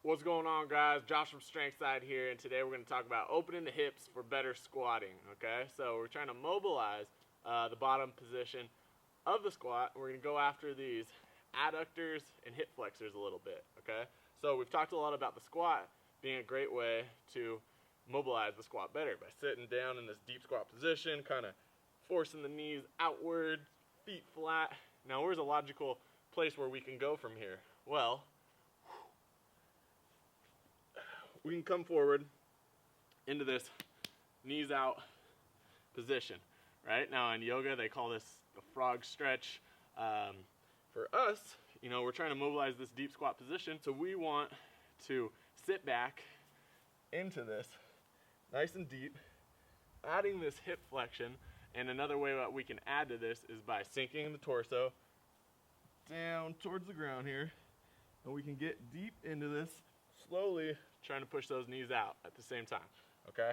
What's going on, guys? Josh from Strength Side here, and today we're going to talk about opening the hips for better squatting. Okay, so we're trying to mobilize the bottom position of the squat. We're going to go after these adductors and hip flexors a little bit. Okay, so we've talked a lot about the squat being a great way to mobilize the squat better by sitting down in this deep squat position, kind of forcing the knees outward, feet flat. Now, where's a logical place where we can go from here? Well, we can come forward into this knees out position. Right now in yoga, they call this the frog stretch. For us, we're trying to mobilize this deep squat position, so we want to sit back into this nice and deep, adding this hip flexion. And another way that we can add to this is by sinking the torso down towards the ground here, and we can get deep into this, slowly trying to push those knees out at the same time. Okay,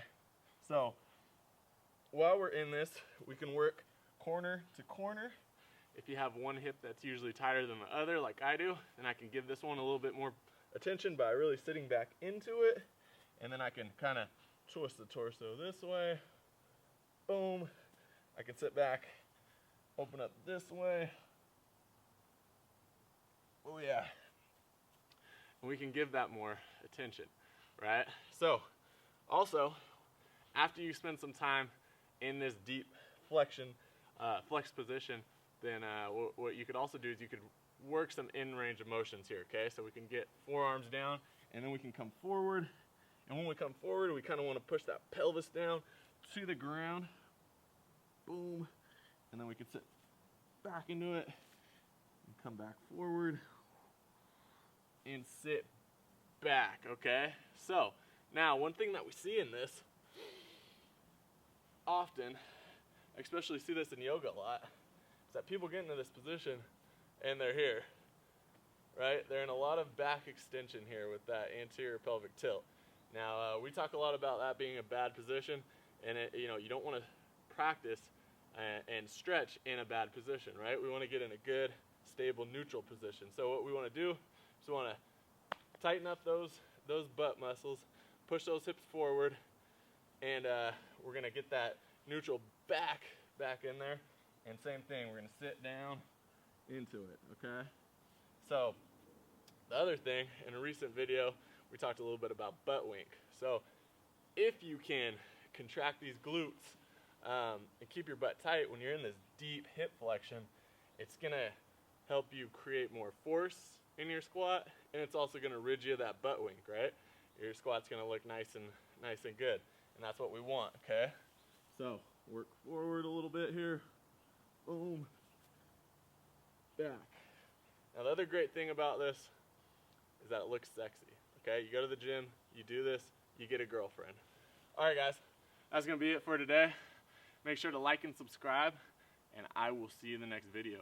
so while we're in this, we can work corner to corner. If you have one hip that's usually tighter than the other, like I do, then I can give this one a little bit more attention by really sitting back into it, and then I can kind of twist the torso this way. Boom. I can sit back, open up this way. Oh yeah. And we can give that more attention, right? So, also, after you spend some time in this deep flex position, then what you could also do is you could work some in-range of motions here, okay? So we can get forearms down, and then we can come forward. And when we come forward, we kind of want to push that pelvis down to the ground. Boom. And then we can sit back into it and come back forward and sit back, okay? So, now one thing that we see in this often, I especially see this in yoga a lot, is that people get into this position and they're here, right? They're in a lot of back extension here with that anterior pelvic tilt. Now, we talk a lot about that being a bad position, and you don't want to practice and stretch in a bad position, right? We want to get in a good, stable, neutral position. So what we want to do is we want to tighten up those butt muscles, push those hips forward, and we're going to get that neutral back in there. And same thing, we're going to sit down into it, okay? So the other thing, in a recent video, we talked a little bit about butt wink. So if you can contract these glutes and keep your butt tight when you're in this deep hip flexion, it's going to help you create more force in your squat, and it's also going to rid you of that butt wink, right? Your squat's going to look nice and good, and that's what we want, okay? So work forward a little bit here. Boom. Back. Now the other great thing about this is that it looks sexy, okay? You go to the gym, you do this, you get a girlfriend. All right, guys, that's going to be it for today. Make sure to like and subscribe, and I will see you in the next video.